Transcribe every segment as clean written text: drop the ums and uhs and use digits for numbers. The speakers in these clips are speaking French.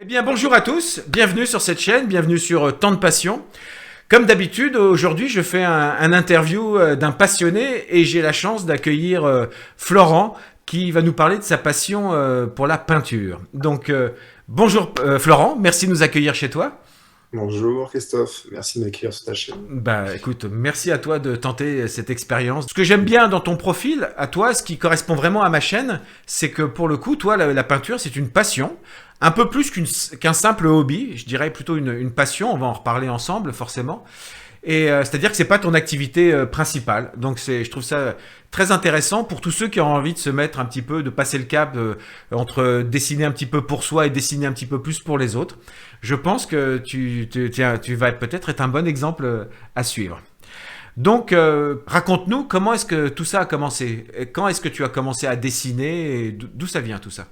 Eh bien, bonjour à tous, bienvenue sur cette chaîne, bienvenue sur Temps de Passion. Comme d'habitude, aujourd'hui, je fais un interview d'un passionné et j'ai la chance d'accueillir Florent qui va nous parler de sa passion pour la peinture. Donc, bonjour Florent, merci de nous accueillir chez toi. Bonjour Christophe, merci de m'accueillir sur ta chaîne. Bah écoute, merci à toi de tenter cette expérience. Ce que j'aime bien dans ton profil, à toi, ce qui correspond vraiment à ma chaîne, c'est que pour le coup, toi, la peinture, c'est une passion, un peu plus qu'un simple hobby, je dirais plutôt une passion, on va en reparler ensemble forcément. Et c'est-à-dire que c'est pas ton activité principale. Donc je trouve ça très intéressant pour tous ceux qui ont envie de se mettre un petit peu, de passer le cap entre dessiner un petit peu pour soi et dessiner un petit peu plus pour les autres. Je pense que tu vas peut-être être un bon exemple à suivre. Donc, raconte-nous comment est-ce que tout ça a commencé. Et quand est-ce que tu as commencé à dessiner et d'où ça vient tout ça?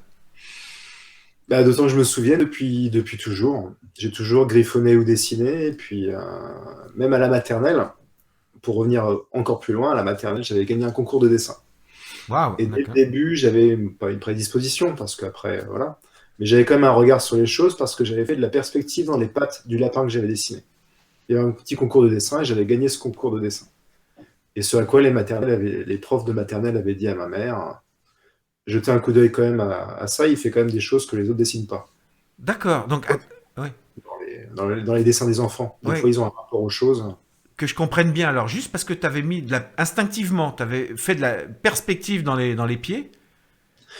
D'autant que je me souviens depuis toujours. J'ai toujours griffonné ou dessiné, et puis même à la maternelle, pour revenir encore plus loin, à la maternelle, j'avais gagné un concours de dessin. Waouh, Et dès le d'accord. début, j'avais pas une prédisposition, parce qu'après, voilà. Mais j'avais quand même un regard sur les choses, parce que j'avais fait de la perspective dans les pattes du lapin que j'avais dessiné. Il y avait un petit concours de dessin, et j'avais gagné ce concours de dessin. Et ce à quoi les profs de maternelle avaient dit à ma mère, jetez un coup d'œil quand même à ça, il fait quand même des choses que les autres dessinent pas. D'accord. Donc, ouais, Dans les dessins des enfants. Des fois, ouais, ils ont un rapport aux choses. que je comprenne bien. Alors, juste parce que tu avais instinctivement, tu avais fait de la perspective dans les pieds,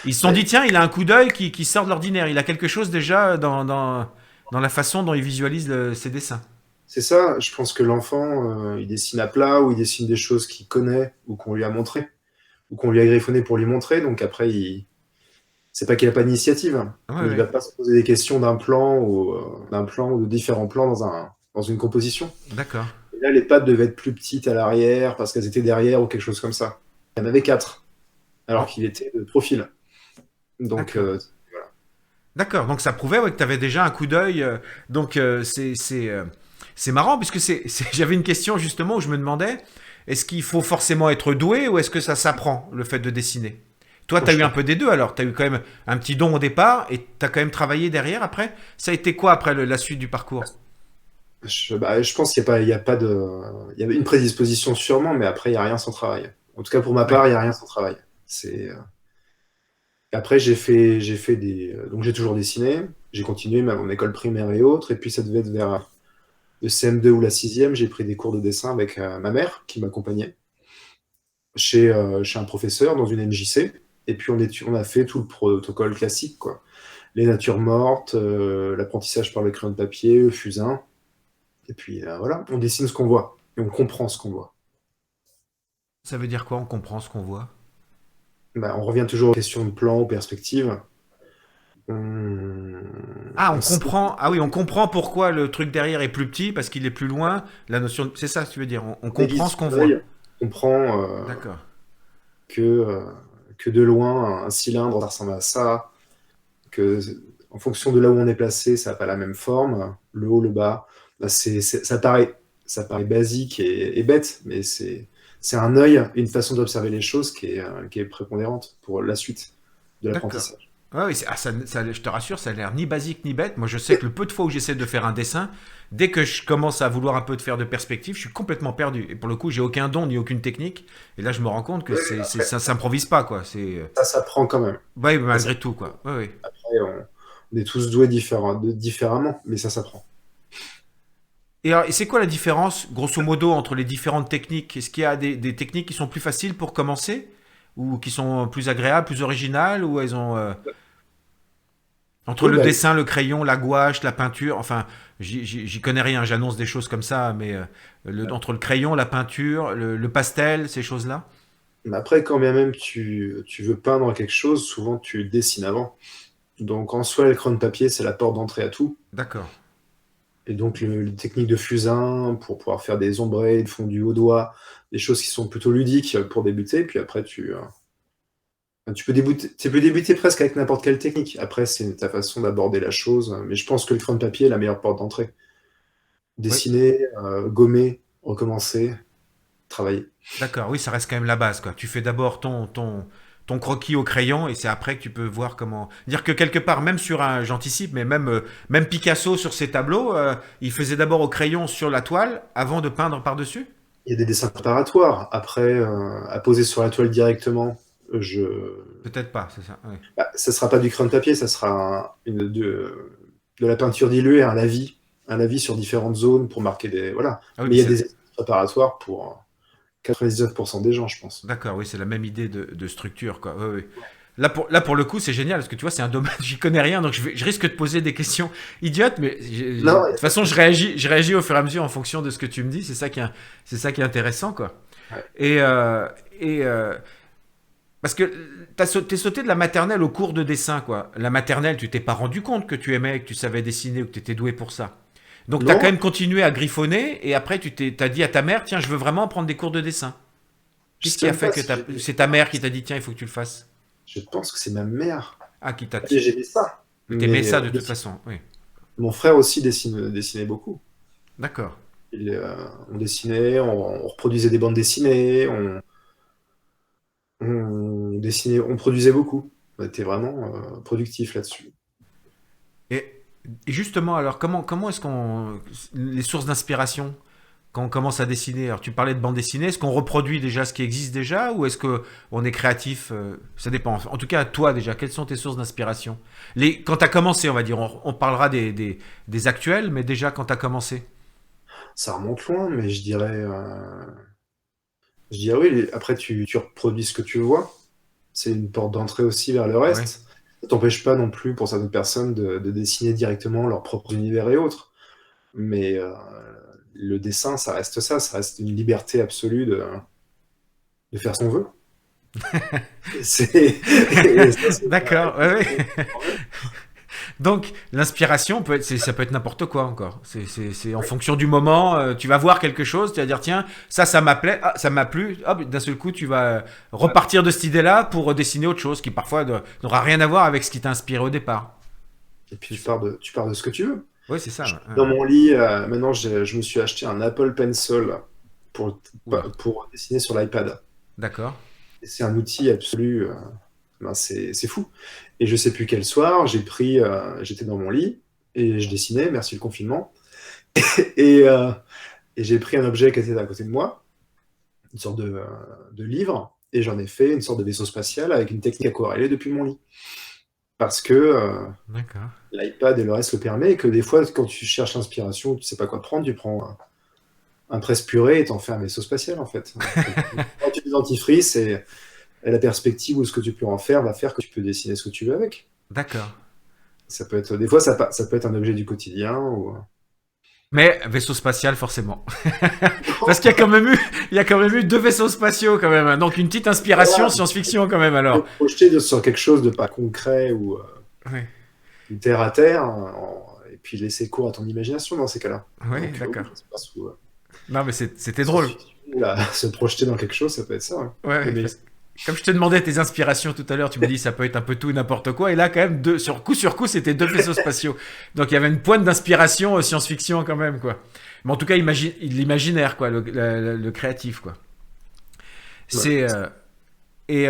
ils se sont dit, Ouais, tiens, il a un coup d'œil qui sort de l'ordinaire. Il a quelque chose déjà dans la façon dont il visualise ses dessins. c'est ça. Je pense que l'enfant, il dessine à plat, ou il dessine des choses qu'il connaît, ou qu'on lui a montré, ou qu'on lui a griffonné pour lui montrer. Donc après, c'est pas qu'il a pas d'initiative, Ouais, mais il ouais. va pas se poser des questions d'un plan ou de différents plans dans une composition. D'accord. Et là, les pattes devaient être plus petites à l'arrière parce qu'elles étaient derrière ou quelque chose comme ça. Il y en avait quatre, alors Oh, qu'il était de profil. Donc, d'accord. voilà. D'accord. Donc, ça prouvait ouais, que tu avais déjà un coup d'œil. Donc, c'est marrant, puisque j'avais une question justement où je me demandais, est-ce qu'il faut forcément être doué ou est-ce que ça s'apprend, le fait de dessiner? Toi, Moi, tu as je eu un pense peu des deux alors. Tu as eu quand même un petit don au départ et tu as quand même travaillé derrière après. Ça a été quoi après la suite du parcours? je pense qu'il y a pas de. Il y a une prédisposition sûrement, mais après, il n'y a rien sans travail. En tout cas, pour ma Oui. part, il n'y a rien sans travail. Après, j'ai fait des. Donc, j'ai toujours dessiné. J'ai continué mon école primaire et autres. Et puis, ça devait être vers le CM2 ou la sixième. J'ai pris des cours de dessin avec ma mère qui m'accompagnait chez un professeur dans une NJC. Et puis, on a fait tout le protocole classique, quoi. Les natures mortes, l'apprentissage par le crayon de papier, le fusain. Et puis voilà, on dessine ce qu'on voit et on comprend ce qu'on voit. Ça veut dire quoi? On comprend ce qu'on voit. On revient toujours aux questions de plan ou perspective. On, Ah, on on sait, comprend. Ah oui, on comprend pourquoi le truc derrière est plus petit parce qu'il est plus loin. La notion, c'est ça, que tu veux dire. On on aiguise comprend ce qu'on son voit. œil, on comprend D'accord. que, euh, que de loin, un cylindre, ça ressemble à ça, que en fonction de là où on est placé, ça n'a pas la même forme, le haut, le bas. Ça paraît basique et bête, mais c'est un œil, une façon d'observer les choses qui est prépondérante pour la suite de D'accord. l'apprentissage. Ah oui, je te rassure, ça a l'air ni basique ni bête. Moi, je sais que le peu de fois où j'essaie de faire un dessin, dès que je commence à vouloir un peu de faire de perspective, je suis complètement perdu. Et pour le coup, j'ai aucun don ni aucune technique. Et là, je me rends compte que Après, ça s'improvise pas, quoi. ça s'apprend quand même. Ouais, Ça malgré s'apprend. tout, quoi. Ouais, ouais. Après, on est tous doués différemment, mais ça s'apprend. Et alors, et c'est quoi la différence, grosso modo, entre les différentes techniques? Est-ce qu'il y a des techniques qui sont plus faciles pour commencer? Ou qui sont plus agréables, plus originales? Ou elles ont. Entre Oui, le bah, dessin, le crayon, la gouache, la peinture, enfin, j'y connais rien, j'annonce des choses comme ça, mais entre le crayon, la peinture, le pastel, ces choses-là. mais après, quand bien même tu veux peindre quelque chose, souvent tu dessines avant. Donc en soi, l'écran de papier, c'est la porte d'entrée à tout. D'accord. Et donc les techniques de fusain pour pouvoir faire des ombrés, de fondu au doigt, des choses qui sont plutôt ludiques pour débuter. Puis après, tu peux débuter presque avec n'importe quelle technique. Après, c'est ta façon d'aborder la chose. Mais je pense que l'écran de papier est la meilleure porte d'entrée. Oui, Dessiner, gommer, recommencer, travailler. d'accord, oui, ça reste quand même la base, quoi. Tu fais d'abord ton croquis au crayon et c'est après que tu peux voir comment. Dire que quelque part, même sur un. J'anticipe, mais même Picasso sur ses tableaux, il faisait d'abord au crayon sur la toile avant de peindre par-dessus. Il y a des dessins préparatoires. Après, à poser sur la toile directement, je... Peut-être pas, c'est ça. Ouais. Bah, ça sera pas du crayon de papier, ça sera de la peinture diluée, un lavis sur différentes zones pour marquer des... Voilà. Ah oui, Mais mais il y a c'est. des dessins préparatoires pour 99% des gens, je pense. D'accord, oui, c'est la même idée de structure, quoi. Ouais, ouais. Là, pour le coup, c'est génial, parce que tu vois, c'est un domaine, j'y connais rien, donc je risque de poser des questions idiotes, mais de Non, toute façon, je réagis au fur et à mesure en fonction de ce que tu me dis, c'est ça qui est intéressant, quoi. ouais. Et, euh, et parce que t'es sauté de la maternelle au cours de dessin, quoi. La maternelle, tu t'es pas rendu compte que tu aimais, que tu savais dessiner ou que tu étais doué pour ça. Donc, tu as quand Non, même continué à griffonner, et après, t'as dit à ta mère, tiens, je veux vraiment prendre des cours de dessin. je Qu'est-ce sais qui a même fait pas que si j'ai... c'est ta mère qui t'a dit, tiens, il faut que tu le fasses? Je pense que c'est ma mère. Ah, qui t'a. Et j'aimais ça. T'aimais Mais ça de toute façon, oui. mon frère aussi dessinait beaucoup. D'accord. On dessinait, on reproduisait des bandes dessinées, on dessinait, on produisait beaucoup. On était vraiment productif là-dessus. Et justement, alors, comment est-ce qu'on. Les sources d'inspiration, quand on commence à dessiner, alors tu parlais de bande dessinée, est-ce qu'on reproduit déjà ce qui existe déjà ou est-ce qu'on est créatif ça dépend. En tout cas, toi déjà, quelles sont tes sources d'inspiration quand tu as commencé, on va dire, on parlera des actuels, mais déjà quand tu as commencé. Ça remonte loin, mais je dirais oui. Après, tu reproduis ce que tu vois. C'est une porte d'entrée aussi vers le Ouais. reste. Ça t'empêche pas non plus pour certaines personnes de dessiner directement leur propre univers et autres. Mais le dessin, ça reste une liberté absolue de faire ce qu'on veut. Et ça, c'est D'accord, ouais, ouais. tant mieux. Donc, l'inspiration, ça peut être n'importe quoi encore. C'est en fonction du moment. Tu vas voir quelque chose, tu vas dire, tiens, ça m'a plu. Ah, ça m'a plu. Hop, d'un seul coup, tu vas repartir de cette idée-là pour dessiner autre chose qui parfois n'aura rien à voir avec ce qui t'a inspiré au départ. Et puis tu pars de ce que tu veux. Oui, c'est ça. Dans mon lit, maintenant, je me suis acheté un Apple Pencil pour, Oula, pour dessiner sur l'iPad. d'accord. Et c'est un outil absolu, ben, c'est fou. Et je sais plus quel soir, j'étais dans mon lit et je dessinais, merci le confinement. Et, euh, et j'ai pris un objet qui était à côté de moi, une sorte de livre, et j'en ai fait une sorte de vaisseau spatial avec une technique aquarellée depuis mon lit. Parce que D'accord. l'iPad et le reste le permet, et que des fois, quand tu cherches l'inspiration, tu sais pas quoi prendre, tu prends un presse-purée et t'en fais un vaisseau spatial, en fait. Quand tu dentifrices et la perspective ou ce que tu peux en faire va faire que tu peux dessiner ce que tu veux avec. D'accord. Ça peut être, des fois, ça peut être un objet du quotidien ou... Mais vaisseau spatial, forcément. Parce qu'il y a quand même eu deux vaisseaux spatiaux, quand même. Donc, une petite inspiration Voilà, science-fiction, quand même, te alors. projeter sur quelque chose de pas concret Ouais. ou terre à terre, et puis laisser cours à ton imagination dans ces cas-là. Ouais, Donc, oui, d'accord. c'est pas sous Non, mais c'était drôle. science-fiction, là, se projeter dans quelque chose, ça peut être ça. Ouais. Ouais, ouais, Mais parce que comme je te demandais tes inspirations tout à l'heure, tu me dis ça peut être un peu tout et n'importe quoi. Et là, quand même, sur coup, c'était deux vaisseaux spatiaux. Donc il y avait une pointe d'inspiration science-fiction quand même, quoi. Mais en tout cas, l'imaginaire, quoi, le créatif, quoi. ouais. C'est et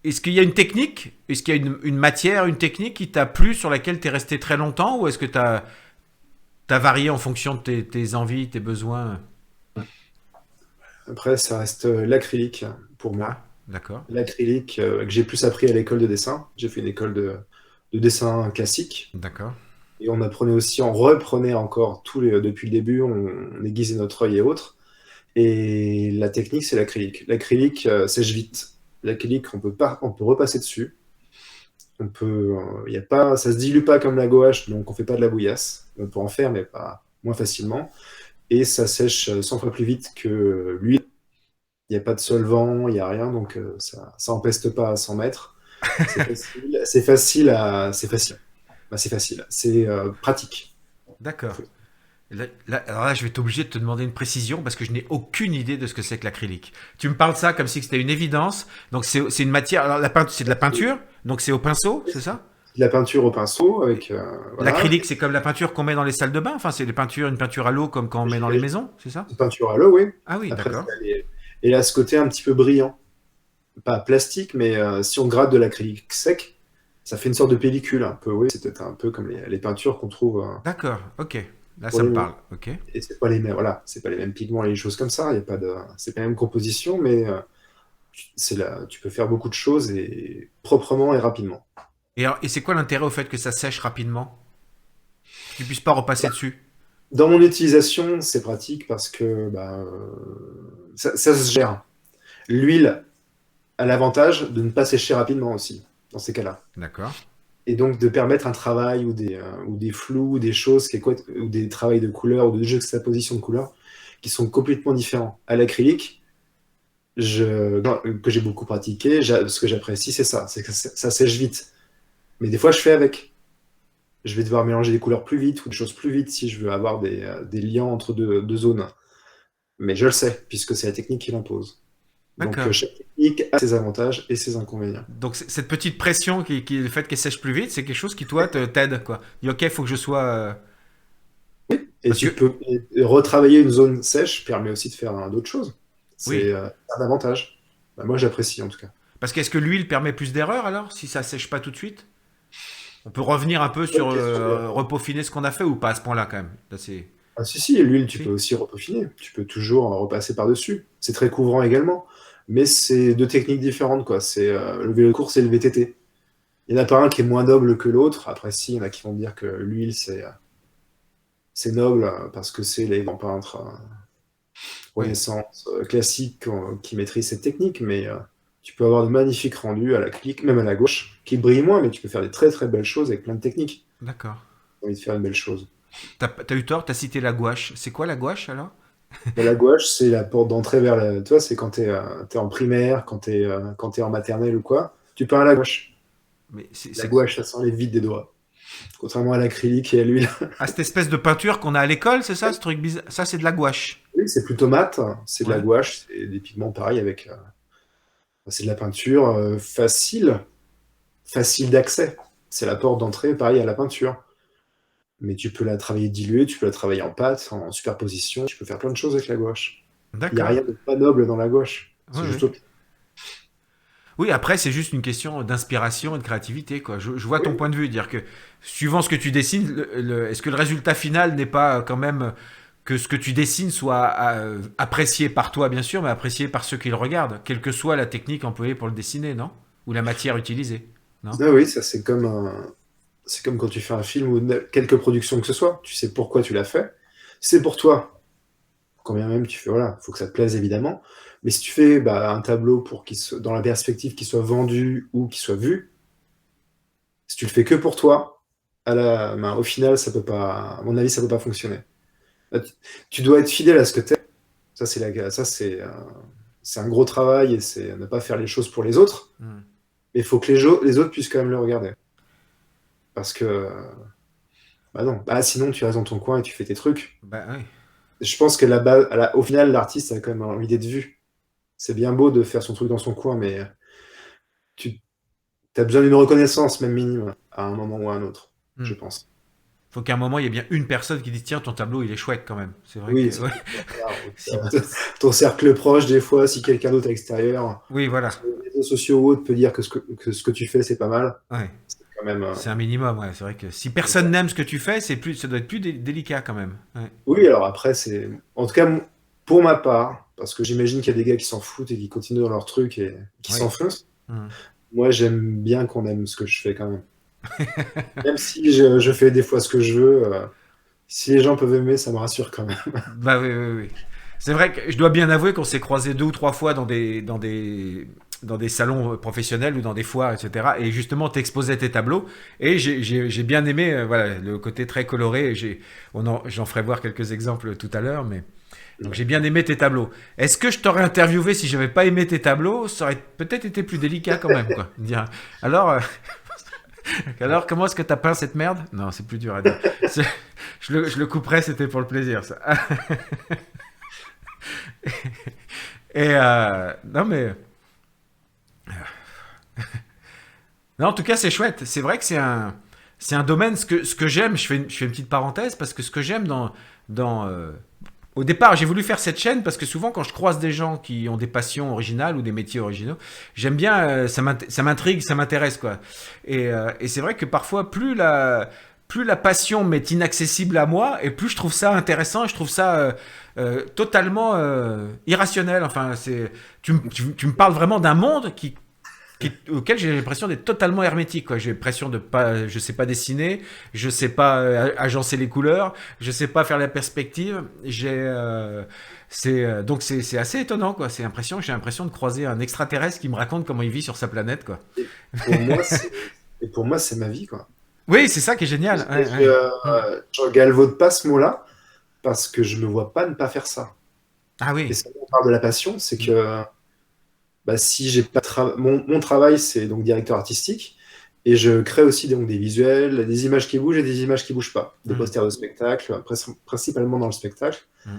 est-ce qu'il y a une technique, est-ce qu'il y a une matière, une technique qui t'a plu sur laquelle t'es resté très longtemps, ou est-ce que t'as varié en fonction de tes envies, tes besoins? Après, ça reste l'acrylique pour moi. Ah, d'accord, L'acrylique que j'ai plus appris à l'école de dessin. J'ai fait une école de dessin classique. d'accord, Et on apprenait aussi, on reprenait encore depuis le début, on aiguisait notre œil et autres. Et la technique, c'est l'acrylique. L'acrylique sèche vite. L'acrylique, on peut repasser dessus. Y a pas, ça se dilue pas comme la gouache, donc on fait pas de la bouillasse. On peut en faire, mais pas moins facilement. Et ça sèche 100 fois plus vite que l'huile. Il n'y a pas de solvant, il n'y a rien, donc ça empeste pas à 100 mètres. C'est facile, c'est facile. Bah, c'est facile, c'est pratique. d'accord. Alors là, je vais t'obliger de te demander une précision parce que je n'ai aucune idée de ce que c'est que l'acrylique. Tu me parles de ça comme si c'était une évidence. Donc c'est une matière. Alors c'est de la peinture. Donc c'est au pinceau, c'est ça? De la peinture au pinceau avec voilà, L'acrylique, c'est comme la peinture qu'on met dans les salles de bain. Enfin, c'est une peinture à l'eau comme quand on met dans les maisons, c'est ça? une peinture à l'eau, oui. Ah oui, Après, d'accord. elle a ce côté un petit peu brillant. pas plastique, mais si on gratte de l'acrylique sec, ça fait une sorte de pellicule un peu. Oui, c'est peut-être un peu comme les peintures qu'on trouve D'accord, ok. Là, pour ça les me murs. parle, ok. Et c'est pas les mêmes, voilà, c'est pas les mêmes pigments et les choses comme ça. Il y a pas de, c'est pas la même composition, mais tu peux faire beaucoup de choses et proprement et rapidement. Et c'est quoi l'intérêt au fait que ça sèche rapidement? Que tu puisses pas repasser dessus? Dans mon utilisation, c'est pratique parce que ça se gère. L'huile a l'avantage de ne pas sécher rapidement aussi, dans ces cas-là. D'accord. Et donc de permettre un travail ou des flous, ou des choses, ou des travails de couleurs, ou de juxtaposition de couleurs, qui sont complètement différents. À l'acrylique, non, que j'ai beaucoup pratiqué, ce que j'apprécie, c'est que ça sèche vite. Mais des fois, je fais avec. Je vais devoir mélanger des couleurs plus vite ou des choses plus vite si je veux avoir des liens entre deux zones. Mais je le sais, puisque c'est la technique qui l'impose. Donc D'accord. chaque technique a ses avantages et ses inconvénients. Donc cette petite pression le fait qu'elle sèche plus vite, c'est quelque chose qui toi t'aide quoi. Dis ok, faut que je sois Et parce que tu peux et retravailler une zone sèche permet aussi de faire d'autres choses. C'est oui, un avantage. Bah, moi, j'apprécie en tout cas. parce qu'est-ce que l'huile permet plus d'erreurs alors si ça sèche pas tout de suite? On peut revenir un peu Bonne sur question. repeaufiner ce qu'on a fait ou pas à ce point-là quand même. Là c'est Ah, si, si, l'huile, tu peux si. aussi repeaufiner. Tu peux toujours repasser par-dessus. C'est très couvrant également. Mais c'est deux techniques différentes, quoi. C'est le vélo de course et le VTT. Il n'y en a pas un qui est moins noble que l'autre. Après, si, il y en a qui vont dire que l'huile, c'est noble parce que c'est les grands peintres Oui, Renaissance classiques qui maîtrisent cette technique. Mais tu peux avoir de magnifiques rendus à la clique, même à la gauche, qui brillent moins, mais tu peux faire des très très belles choses avec plein de techniques. d'accord. J'ai envie de faire une belle chose. T'as eu tort, t'as cité la gouache. C'est quoi la gouache alors? Mais la gouache, c'est la porte d'entrée vers la. Tu vois, c'est quand t'es en primaire, quand t'es en maternelle ou quoi. Tu peins à la gouache. Mais La gouache, ça sent les vides des doigts. Contrairement à l'acrylique et à l'huile. ah, cette espèce de peinture qu'on a à l'école, c'est ça, ce truc bizarre? Ça, c'est de la gouache. Oui, c'est plutôt mat. C'est de la Ouais. gouache. C'est des pigments pareils avec. C'est de la peinture facile. Facile d'accès. C'est la porte d'entrée, pareil à la peinture. Mais tu peux la travailler diluée, tu peux la travailler en pâte, en superposition. Tu peux faire plein de choses avec la gouache. Il n'y a D'accord. rien de pas noble dans la gouache. Oui, C'est oui. juste autre. Oui, après, c'est juste une question d'inspiration et de créativité, quoi. Je vois ton Oui, point de vue, dire que suivant ce que tu dessines, est-ce que le résultat final n'est pas quand même que ce que tu dessines soit apprécié par toi, bien sûr, mais apprécié par ceux qui le regardent, quelle que soit la technique employée pour le dessiner, non? Ou la matière utilisée, non? ah oui, ça c'est comme quand tu fais un film ou quelque production que ce soit. Tu sais pourquoi tu l'as fait. C'est pour toi. Quand bien même tu fais, voilà, faut que ça te plaise évidemment. Mais si tu fais un tableau pour dans la perspective qu'il soit vendu ou qu'il soit vu, si tu le fais que pour toi, au final, ça peut pas, à mon avis, ça peut pas fonctionner. Là, tu dois être fidèle à ce que tu es. Ça c'est un gros travail et c'est ne pas faire les choses pour les autres. Hmm. Mais il faut que les autres puissent quand même le regarder. Parce que, bah non, sinon tu restes dans ton coin et tu fais tes trucs. Bah oui. Je pense que là-bas, au final, l'artiste a quand même envie d'être vu. C'est bien beau de faire son truc dans son coin, mais tu as besoin d'une reconnaissance, même minime, à un moment ou à un autre, Hmm. je pense. Faut qu'à un moment, il y ait bien une personne qui dise, tiens, ton tableau, il est chouette quand même. C'est vrai Oui, que, ouais. voilà, Si- ton cercle proche, des fois, si quelqu'un d'autre à l'extérieur, Oui, voilà. sur les réseaux sociaux ou autres, peut dire que ce que tu fais, c'est pas mal, Ouais. c'est quand même. C'est un minimum, ouais. C'est vrai que si C'est ça. personne n'aime ce que tu fais, ça doit être plus délicat quand même. Ouais. Oui, alors après, c'est. En tout cas, pour ma part, parce que j'imagine qu'il y a des gars qui s'en foutent et qui continuent dans leur truc et qui Oui. s'enfoncent. Hmm. Moi, j'aime bien qu'on aime ce que je fais quand même. Même si je fais des fois ce que je veux, si les gens peuvent aimer, ça me rassure quand même. Bah oui, oui, oui. C'est vrai que je dois bien avouer qu'on s'est croisés deux ou trois fois dans des salons professionnels ou dans des foires, etc. Et justement, t'exposais tes tableaux. Et j'ai bien aimé voilà, le côté très coloré. J'en ferai voir quelques exemples tout à l'heure. Mais... Donc j'ai bien aimé tes tableaux. Est-ce que je t'aurais interviewé si j'avais pas aimé tes tableaux? Ça aurait peut-être été plus délicat quand même, quoi. Dire, alors, alors comment est-ce que t'as peint cette merde? Non, c'est plus dur à dire. C'est- je le couperai, c'était pour le plaisir, ça. Et non mais non, en tout cas c'est chouette. C'est vrai que c'est un domaine ce que j'aime. Je fais une petite parenthèse parce que ce que j'aime dans au départ, j'ai voulu faire cette chaîne parce que souvent, quand je croise des gens qui ont des passions originales ou des métiers originaux, j'aime bien, ça m'intrigue, ça m'intéresse, quoi. Et c'est vrai que parfois, plus la passion m'est inaccessible à moi, et plus je trouve ça intéressant, et je trouve ça totalement irrationnel. Enfin, tu me parles vraiment d'un monde auquel j'ai l'impression d'être totalement hermétique, quoi. J'ai l'impression de pas, je sais pas dessiner, je sais pas agencer les couleurs, je sais pas faire la perspective. Donc c'est assez étonnant, quoi. J'ai l'impression de croiser un extraterrestre qui me raconte comment il vit sur sa planète, quoi. Et pour moi, c'est, et pour moi, c'est ma vie, quoi. Oui, c'est ça qui est génial. Et Ouais, ouais. Mm. je galvaude pas ce mot-là parce que je me vois pas ne pas faire ça. Ah Et oui. ça, on parle de la passion, c'est Mm. que bah, si j'ai pas mon travail, c'est donc directeur artistique. Et je crée aussi donc des visuels, des images qui bougent et des images qui bougent pas. Des Mm. posters de spectacle, principalement dans le spectacle. Mm.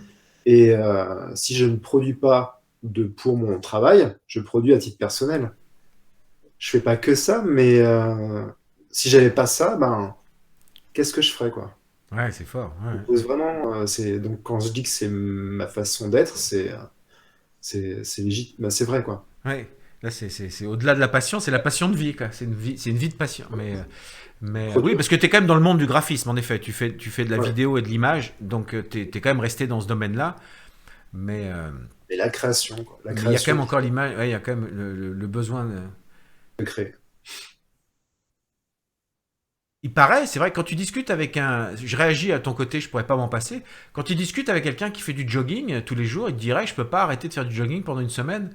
Et si je ne produis pas pour mon travail, je produis à titre personnel. Je fais pas que ça, mais si j'avais pas ça, ben qu'est-ce que je ferais, quoi? Ouais, c'est fort. Je Ouais. me pose vraiment, donc quand je dis que c'est ma façon d'être, c'est légitime, ben, c'est vrai, quoi. Ouais. Là, c'est au-delà de la passion, c'est la passion de vie, quoi. C'est une vie de passion. Mais oui, Produire, parce que tu es quand même dans le monde du graphisme, en effet. Tu fais de la ouais. vidéo et de l'image, donc tu es quand même resté dans ce domaine-là. Mais Et la création, quoi. La mais il y a quand création même qui encore l'image, ouais, il y a quand même le besoin. se crée. Il paraît, c'est vrai, quand tu discutes avec un. Je réagis à ton côté, je pourrais pas m'en passer. Quand tu discutes avec quelqu'un qui fait du jogging tous les jours, il te dirait je peux pas arrêter de faire du jogging pendant une semaine.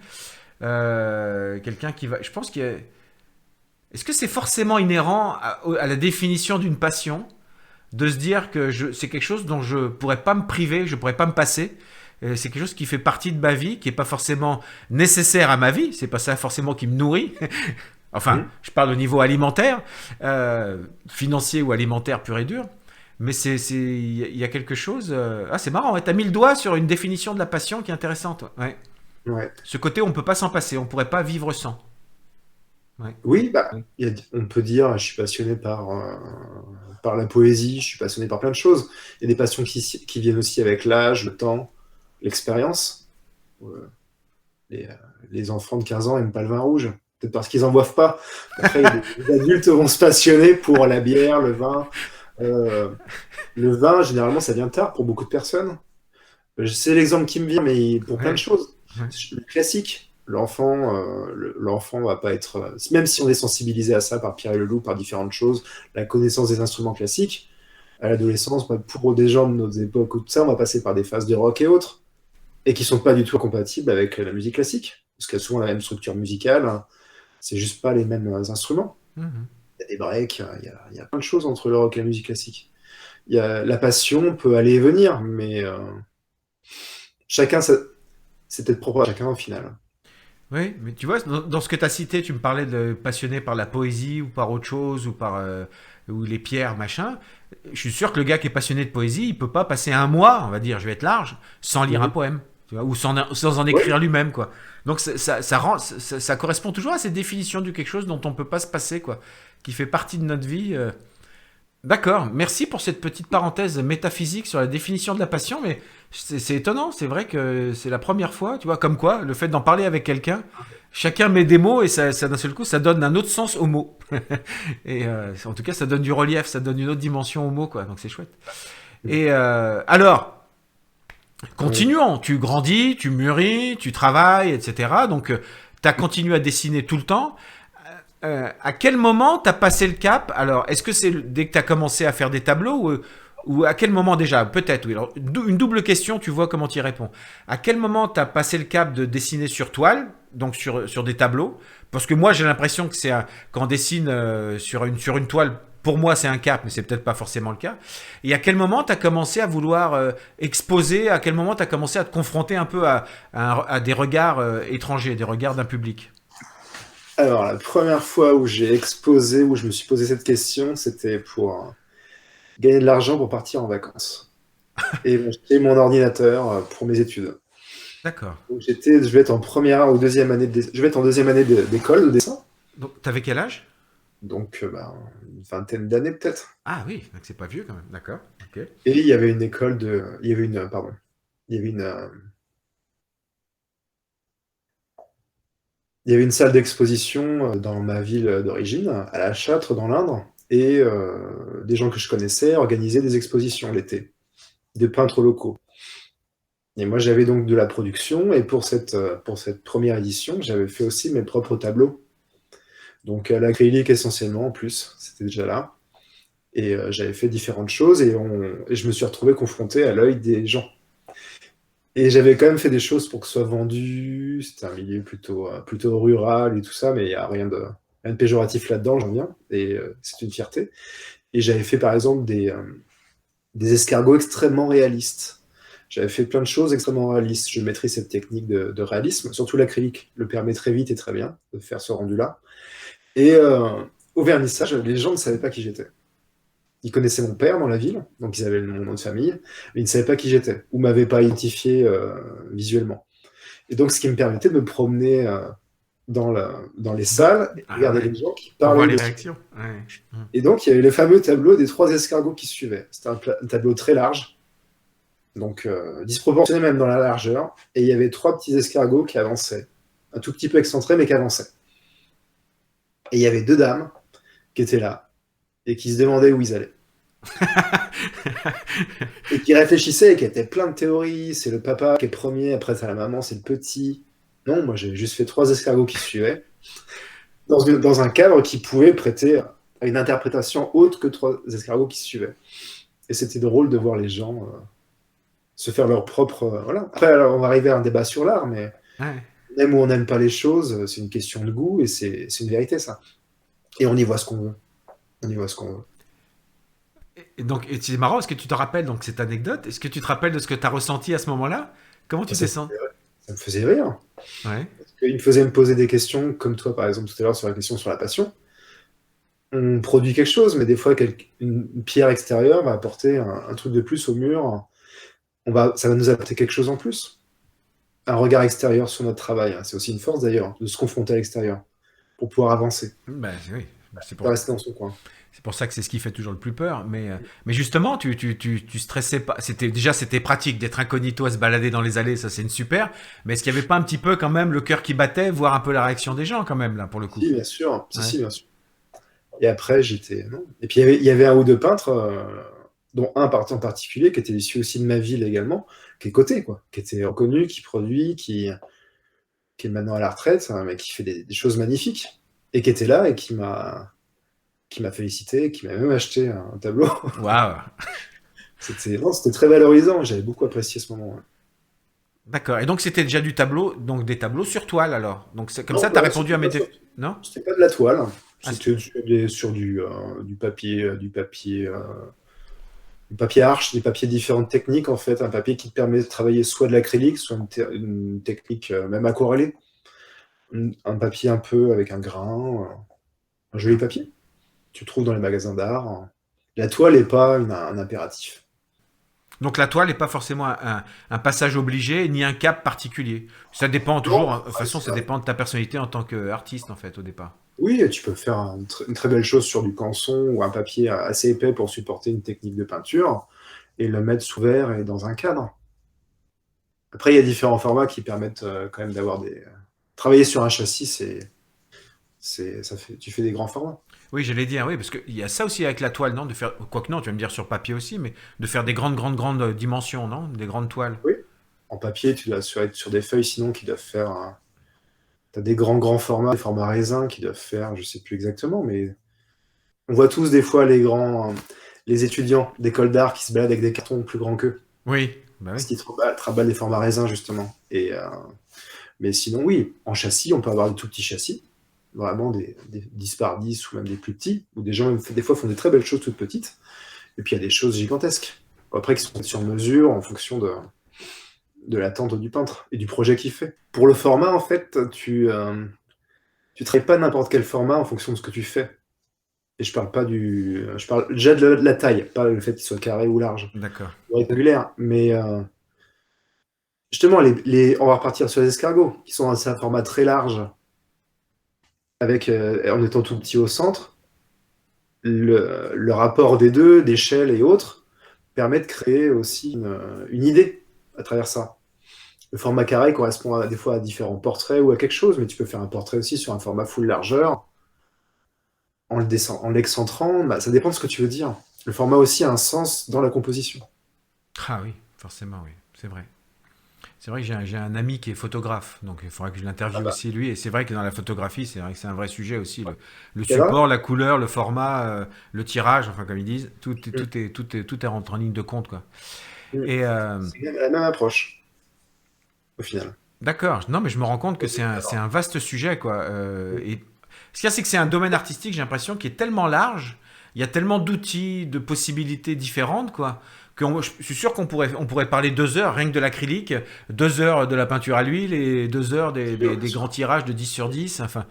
Quelqu'un qui va. Je pense qu'il y a. Est-ce que c'est forcément inhérent à la définition d'une passion de se dire que c'est quelque chose dont je pourrais pas me priver, je pourrais pas me passer. C'est quelque chose qui fait partie de ma vie, qui est pas forcément nécessaire à ma vie. C'est pas ça forcément qui me nourrit. Enfin, Mhm. je parle au niveau alimentaire, financier ou alimentaire pur et dur. Mais il y a quelque chose. Ah, c'est marrant. Ouais, t'as mis le doigt sur une définition de la passion qui est intéressante. Ouais. Ouais. Ce côté, on peut pas s'en passer. On pourrait pas vivre sans. Ouais. Oui, bah, Ouais. on peut dire, je suis passionné par la poésie, je suis passionné par plein de choses. Il y a des passions qui viennent aussi avec l'âge, le temps, l'expérience. Euh, Les, euh, les enfants de 15 ans n'aiment pas le vin rouge, peut-être parce qu'ils n'en boivent pas. Après, les adultes vont se passionner pour la bière, le vin. Euh, le vin, généralement, ça vient tard pour beaucoup de personnes. C'est l'exemple qui me vient, mais pour plein de Ouais. choses. Ouais. Le classique. L'enfant va pas être, même si on est sensibilisé à ça par Pierre et Leloup, par différentes choses, la connaissance des instruments classiques, à l'adolescence, bah, pour des gens de notre époque ou tout ça, on va passer par des phases de rock et autres, et qui sont pas du tout compatibles avec la musique classique, parce qu'elles ont souvent la même structure musicale, hein. C'est juste pas les mêmes instruments. Mhm. Il y a des breaks, il y a plein de choses entre le rock et la musique classique. La passion peut aller et venir, mais chacun, c'est peut-être propre à chacun au final. Oui, mais tu vois, dans ce que tu as cité, tu me parlais de passionné par la poésie ou par autre chose ou par ou les pierres, machin. Je suis sûr que le gars qui est passionné de poésie, il peut pas passer un mois, on va dire, je vais être large, sans lire un Mhm. poème, tu vois, ou sans en Ouais, écrire lui-même, quoi. Donc ça correspond toujours à cette définition de quelque chose dont on peut pas se passer, quoi, qui fait partie de notre vie. D'accord, merci pour cette petite parenthèse métaphysique sur la définition de la passion, mais c'est étonnant, c'est vrai que c'est la première fois, tu vois, comme quoi, le fait d'en parler avec quelqu'un, chacun met des mots et ça d'un seul coup, ça donne un autre sens aux mots. Et en tout cas, ça donne du relief, ça donne une autre dimension aux mots, quoi, donc c'est chouette. Et alors, ouais. continuons, tu grandis, tu mûris, tu travailles, etc. Donc, tu as continué à dessiner tout le temps. À quel moment t'as passé le cap? Alors, est-ce que c'est dès que t'as commencé à faire des tableaux ou à quel moment déjà? Peut-être, oui. Alors, une double question, tu vois comment tu y réponds. À quel moment t'as passé le cap de dessiner sur toile, donc sur des tableaux? Parce que moi, j'ai l'impression que quand on dessine sur une toile, pour moi, c'est un cap, mais c'est peut-être pas forcément le cas. Et à quel moment t'as commencé à vouloir exposer? À quel moment t'as commencé à te confronter un peu à des regards étrangers, des regards d'un public? Alors, la première fois où j'ai exposé, où je me suis posé cette question, c'était pour gagner de l'argent pour partir en vacances et m'acheter mon ordinateur pour mes études. D'accord. Donc, je vais être en première ou deuxième année je vais être en deuxième année d'école de dessin, Donc, t'avais quel âge? donc bah, une vingtaine d'années peut-être. Ah oui, donc c'est pas vieux quand même. D'accord. Ok. Et il y avait une école de, il y avait une, pardon. il y avait une salle d'exposition dans ma ville d'origine, à La Châtre, dans l'Indre, et des gens que je connaissais organisaient des expositions l'été, des peintres locaux. Et moi, j'avais donc de la production, et pour cette première édition, j'avais fait aussi mes propres tableaux. Donc à l'acrylique essentiellement, en plus, c'était déjà là. Et j'avais fait différentes choses, et je me suis retrouvé confronté à l'œil des gens. Et j'avais quand même fait des choses pour que ce soit vendu. C'était un milieu plutôt rural et tout ça, mais il n'y a rien de péjoratif là-dedans, j'en viens. Et c'est une fierté. Et j'avais fait par exemple des escargots extrêmement réalistes. J'avais fait plein de choses extrêmement réalistes. Je maîtrise cette technique de réalisme, surtout l'acrylique le permet très vite et très bien de faire ce rendu-là. Et au vernissage, les gens ne savaient pas qui j'étais. Ils connaissaient mon père dans la ville, donc ils avaient mon nom de famille, mais ils ne savaient pas qui j'étais, ou m'avaient pas identifié visuellement. Et donc, ce qui me permettait de me promener dans les salles et Ah regarder ouais. les gens qui Pour voir parlaient les dessus. réactions. Ouais. Et donc, il y avait le fameux tableau des 3 escargots qui suivaient. C'était un tableau très large, donc disproportionné même dans la largeur, et il y avait 3 petits escargots qui avançaient, un tout petit peu excentrés, mais qui avançaient. Et il y avait 2 dames qui étaient là, et qui se demandaient où ils allaient. Et qui réfléchissaient et qui étaient plein de théories. C'est le papa qui est premier, après c'est la maman, c'est le petit. Non, moi j'ai juste fait 3 escargots qui suivaient, dans un cadre qui pouvait prêter à une interprétation autre que 3 escargots qui suivaient. Et c'était drôle de voir les gens se faire leur propre. Voilà. Après, alors, on va arriver à un débat sur l'art, mais Ouais. on aime ou on n'aime pas les choses, c'est une question de goût et c'est une vérité, ça. Et on y voit ce qu'on veut. On y voit ce qu'on veut. Et donc, et c'est marrant, est-ce que tu te rappelles donc cette anecdote? Est-ce que tu te rappelles de ce que tu as ressenti à ce moment-là? Comment tu Ça, t'es me senti? ça me faisait rire. Ouais. Il me faisait me poser des questions, comme toi, par exemple, tout à l'heure, sur la question sur la passion. On produit quelque chose, mais des fois, une pierre extérieure va apporter un truc de plus au mur. Ça va nous apporter quelque chose en plus. Un regard extérieur sur notre travail, hein. C'est aussi une force, d'ailleurs, de se confronter à l'extérieur pour pouvoir avancer, Ben oui, pas rester dans son coin. c'est pour ça que c'est ce qui fait toujours le plus peur. Mais justement, tu stressais pas. C'était pratique d'être incognito à se balader dans les allées, ça c'est une super. Mais est-ce qu'il n'y avait pas un petit peu quand même le cœur qui battait, voir un peu la réaction des gens quand même là pour le coup? Si, bien sûr. Si, Ouais. si, bien sûr. Et après, j'étais. Non. Et puis, il y avait un ou deux peintres, dont un parti en particulier, qui était issu aussi de ma ville également, qui est coté, quoi, qui était reconnu, qui produit, qui est maintenant à la retraite, hein, mais qui fait des choses magnifiques, et qui était là et qui m'a félicité, qui m'a même acheté un tableau. Waouh. Non, c'était très valorisant, j'avais beaucoup apprécié ce moment. Ouais. D'accord. Et donc c'était déjà du tableau, donc des tableaux sur toile alors. Donc c'est comme Non, ça, tu as bah, répondu à Non? c'était pas de la toile, Ah, c'était sur du papier, du papier arche, des papiers différentes techniques en fait, un papier qui te permet de travailler soit de l'acrylique, soit une technique même aquarellée, un papier un peu avec un grain, un joli papier. Tu trouves dans les magasins d'art. La toile n'est pas un impératif. donc la toile n'est pas forcément un passage obligé ni un cap particulier. Ça dépend Non, toujours, de toute ouais, façon, ça dépend de ta personnalité en tant qu'artiste en fait au départ. oui, tu peux faire une très belle chose sur du canson ou un papier assez épais pour supporter une technique de peinture et le mettre sous verre et dans un cadre. Après, il y a différents formats qui permettent quand même d'avoir des. Travailler sur un châssis, tu fais des grands formats. Oui, j'allais dire, oui, parce qu'il y a ça aussi avec la toile, non? De faire, quoique non, tu vas me dire sur papier aussi, mais de faire des grandes dimensions, non? Des grandes toiles. Oui. En papier, tu dois être sur des feuilles sinon qui doivent faire. T'as des grands formats, des formats raisins qui doivent faire, je sais plus exactement, mais on voit tous des fois les étudiants d'école d'art qui se baladent avec des cartons plus grands qu'eux, Oui, bah oui. parce qu'ils travaillent des formats raisins justement. Mais sinon, oui, en châssis, on peut avoir des tout petits châssis, vraiment des 10 par 10 ou même des plus petits, où des gens des fois font des très belles choses toutes petites, et puis il y a des choses gigantesques. Après, qui sont faites sur mesure en fonction de l'attente du peintre et du projet qu'il fait. Pour le format, en fait, tu travailles pas n'importe quel format en fonction de ce que tu fais. Et je parle déjà de la taille, pas le fait qu'il soit carré ou large, D'accord. ou rectangulaire. Mais justement, on va repartir sur les escargots, qui sont dans un format très large, en étant tout petit au centre. Le rapport des deux, d'échelle et autres, permet de créer aussi une idée. à travers ça. Le format carré correspond des fois à différents portraits ou à quelque chose, mais tu peux faire un portrait aussi sur un format full largeur, en l'excentrant, bah, ça dépend de ce que tu veux dire. Le format aussi a un sens dans la composition. Ah oui, forcément, oui, c'est vrai. C'est vrai que j'ai un ami qui est photographe, donc il faudra que je Ah l'interviewe bah, aussi lui. Et c'est vrai que dans la photographie, c'est vrai que c'est un vrai sujet aussi. Le et là, support, la couleur, le format, le tirage, enfin comme ils disent, mm, tout est rentré en ligne de compte, quoi. mm, Et c'est la même approche, au final. d'accord, non mais je me rends compte que c'est un vaste sujet, quoi. Mm. Et ce qu'il y a, c'est que c'est un domaine artistique, j'ai l'impression, qui est tellement large, il y a tellement d'outils, de possibilités différentes, quoi. Je suis sûr on pourrait parler 2 heures rien que de l'acrylique, 2 heures de la peinture à l'huile et 2 heures Bien des grands sûr. tirages de 10/10, enfin,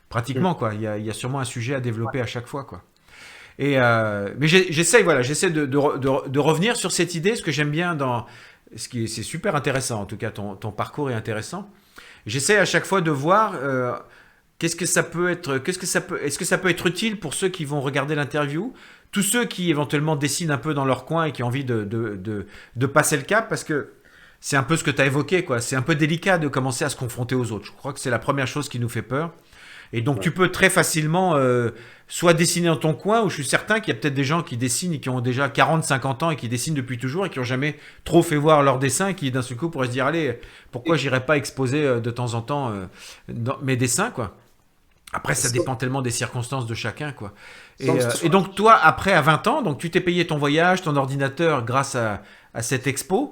Mm. pratiquement, quoi. Il y a sûrement un sujet à développer à chaque fois, quoi. Mais j'essaie, voilà, j'essaie de revenir sur cette idée, ce que j'aime bien dans, c'est super intéressant, en tout cas, ton parcours est intéressant. J'essaie à chaque fois de voir qu'est-ce que ça peut être, est-ce que ça peut être utile pour ceux qui vont regarder l'interview, tous ceux qui éventuellement dessinent un peu dans leur coin et qui ont envie de passer le cap, parce que c'est un peu ce que tu as évoqué, quoi. C'est un peu délicat de commencer à se confronter aux autres. Je crois que c'est la première chose qui nous fait peur. Et donc Ouais. tu peux très facilement soit dessiner dans ton coin, où je suis certain qu'il y a peut-être des gens qui dessinent et qui ont déjà 40, 50 ans et qui dessinent depuis toujours et qui n'ont jamais trop fait voir leurs dessins, et qui d'un seul coup pourraient se dire, allez, pourquoi j'irais pas exposer de temps en temps mes dessins, quoi. Après, ça Sans, dépend tellement des circonstances de chacun, quoi. sans que ce Et soit donc toi, après, à 20 ans, donc tu t'es payé ton voyage, ton ordinateur grâce à cette expo.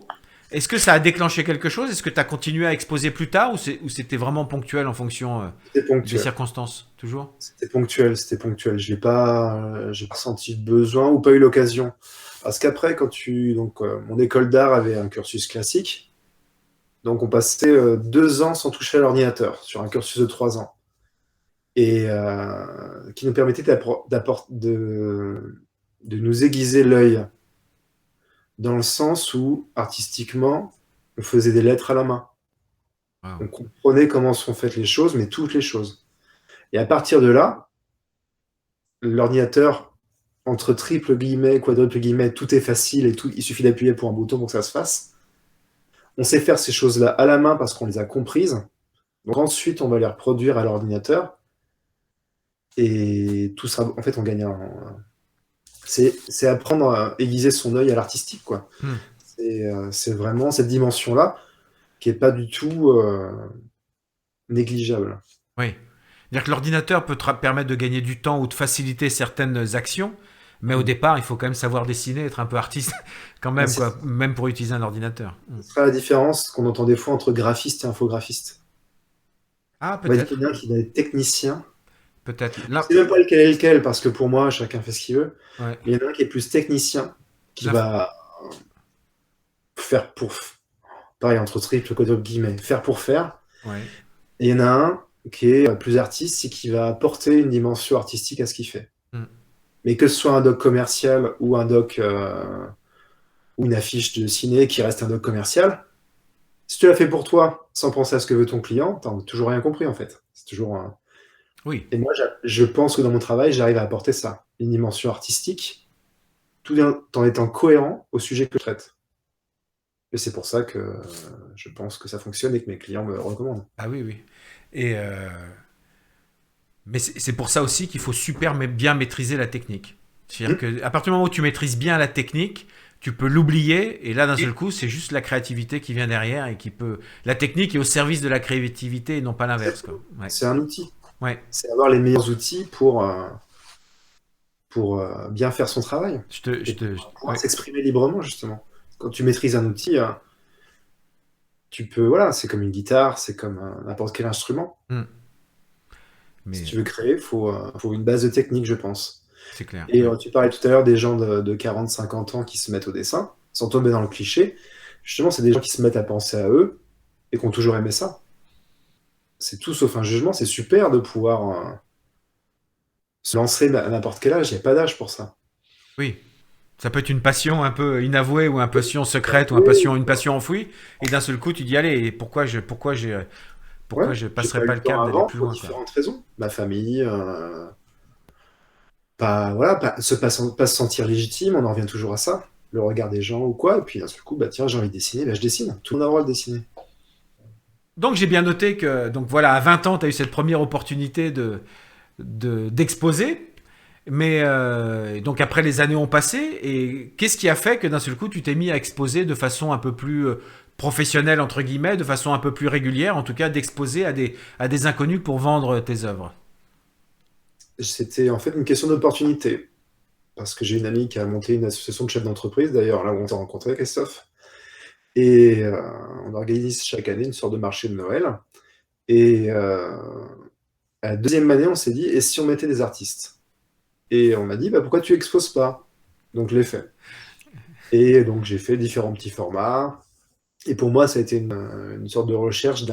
Est-ce que ça a déclenché quelque chose? Est-ce que tu as continué à exposer plus tard ou c'était vraiment ponctuel en fonction c'était des ponctuel. circonstances? Toujours? C'était ponctuel, c'était ponctuel. J'ai pas senti le besoin ou pas eu l'occasion. Parce qu'après, mon école d'art avait un cursus classique. Donc, on passait 2 ans sans toucher à l'ordinateur sur un cursus de 3 ans. Et qui nous permettait de nous aiguiser l'œil dans le sens où, artistiquement, on faisait des lettres à la main. Wow. On comprenait comment sont faites les choses, mais toutes les choses. Et à partir de là, l'ordinateur, entre triple guillemets, quadruple guillemets, tout est facile et tout, il suffit d'appuyer pour un bouton pour que ça se fasse. On sait faire ces choses-là à la main parce qu'on les a comprises. Donc ensuite, on va les reproduire à l'ordinateur et tout sera, en fait, on gagne c'est apprendre à aiguiser son œil à l'artistique, quoi. Hmm. C'est vraiment cette dimension-là qui est pas du tout négligeable. Oui. C'est-à-dire que l'ordinateur peut te permettre de gagner du temps ou de faciliter certaines actions, mais au Mm. départ, il faut quand même savoir dessiner, être un peu artiste quand Mais même, quoi, même pour utiliser un ordinateur. Hmm. ce sera la différence qu'on entend des fois entre graphiste et infographiste. Ah, On va dire peut-être, qu'il y en a un qui va être technicien. peut-être. Je Là, sais même pas lequel est lequel, parce que pour moi, chacun fait ce qu'il veut. ouais. Mais il y en a un qui est plus technicien, qui L'inf- va faire pour, pareil, entre triple, quadruple guillemets, faire pour faire. ouais. Et il y en a un qui est plus artiste et qui va apporter une dimension artistique à ce qu'il fait. Hmm. Mais que ce soit un doc commercial ou un doc ou une affiche de ciné qui reste un doc commercial, si tu l'as fait pour toi, sans penser à ce que veut ton client, t'as toujours rien compris en fait. C'est toujours Oui. Et moi, je pense que dans mon travail, j'arrive à apporter ça, une dimension artistique, tout en étant cohérent au sujet que je traite. Et c'est pour ça que je pense que ça fonctionne et que mes clients me le recommandent. Ah oui, oui. Et mais c'est pour ça aussi qu'il faut super bien maîtriser la technique. C'est-à-dire Hmm. qu'à partir du moment où tu maîtrises bien la technique, tu peux l'oublier et là d'un seul coup, c'est juste la créativité qui vient derrière et qui peut. La technique est au service de la créativité et non pas l'inverse, quoi. Ouais. C'est un outil. Ouais. C'est avoir les meilleurs outils pour bien faire son travail et pour pouvoir Ouais. s'exprimer librement, justement. Quand tu maîtrises un outil, tu peux, voilà, c'est comme une guitare, c'est comme n'importe quel instrument. Hmm. Si Mais tu veux créer, faut une base de technique, je pense. c'est clair. Et Ouais. tu parlais tout à l'heure des gens de 40, 50 ans qui se mettent au dessin, sans tomber dans le cliché. Justement, c'est des gens qui se mettent à penser à eux et qui ont toujours aimé ça. C'est tout sauf un jugement, c'est super de pouvoir se lancer à n'importe quel âge, il n'y a pas d'âge pour ça. Oui. Ça peut être une passion un peu inavouée ou une passion secrète ou Oui, une passion enfouie. Et d'un seul coup, tu dis, allez, ouais, pourquoi je j'ai passerai pas eu pas le le temps cap d'aller avant plus pour loin, quoi. différentes raisons. Ma famille, pas, voilà, pas se sentir légitime, on en revient toujours à ça. le regard des gens ou quoi. Et puis d'un seul coup, bah tiens, j'ai envie de dessiner, bah, je dessine. Tout le monde a le droit de dessiner. Donc j'ai bien noté que, donc voilà, à 20 ans, tu as eu cette première opportunité d'exposer. Mais donc après les années ont passé et qu'est-ce qui a fait que d'un seul coup tu t'es mis à exposer de façon un peu plus professionnelle entre guillemets, de façon un peu plus régulière, en tout cas d'exposer à des inconnus pour vendre tes œuvres. C'était en fait une question d'opportunité. Parce que j'ai une amie qui a monté une association de chefs d'entreprise, d'ailleurs, là où on s'est rencontrés, Christophe. Et on organise chaque année une sorte de marché de Noël. Et à la deuxième année, on s'est dit, et si on mettait des artistes? Et on m'a dit, bah, pourquoi tu exposes pas? Donc je l'ai fait. Et donc j'ai fait différents petits formats. Et pour moi, ça a été une sorte de recherche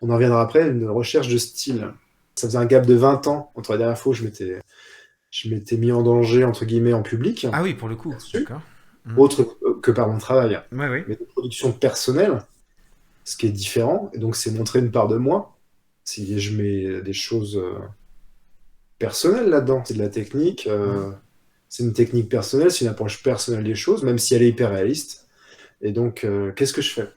on en reviendra après, une recherche de style. Ça faisait un gap de 20 ans entre la dernière fois où je m'étais mis en danger, entre guillemets, en public, Ah oui, pour le coup, là-dessus, d'accord. Mhm. autre que par mon travail, Oui, oui. mais de production personnelle, ce qui est différent. Et donc c'est montrer une part de moi. Si je mets des choses personnelles là-dedans, c'est de la technique, Mhm. c'est une technique personnelle, c'est une approche personnelle des choses, même si elle est hyper réaliste. Et donc, qu'est-ce que je fais?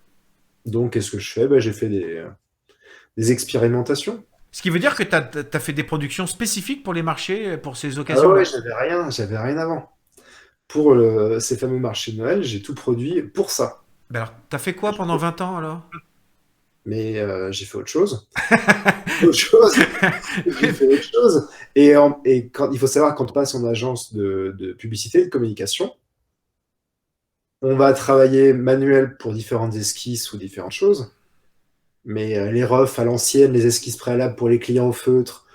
Donc, qu'est-ce que je fais? Ben, j'ai fait des expérimentations. Ce qui veut dire que tu as fait des productions spécifiques pour les marchés, pour ces Ah ouais, occasions-là. j'avais rien avant. Pour ces fameux marchés de Noël, j'ai tout produit pour ça. Ben alors, tu as fait quoi pendant 20 ans alors? Mais j'ai fait autre chose. Autre chose. J'ai fait autre chose. Et quand, il faut savoir, quand on passe en agence de publicité, de communication, on va travailler manuel pour différentes esquisses ou différentes choses. Mais les refs à l'ancienne, les esquisses préalables pour les clients au feutre,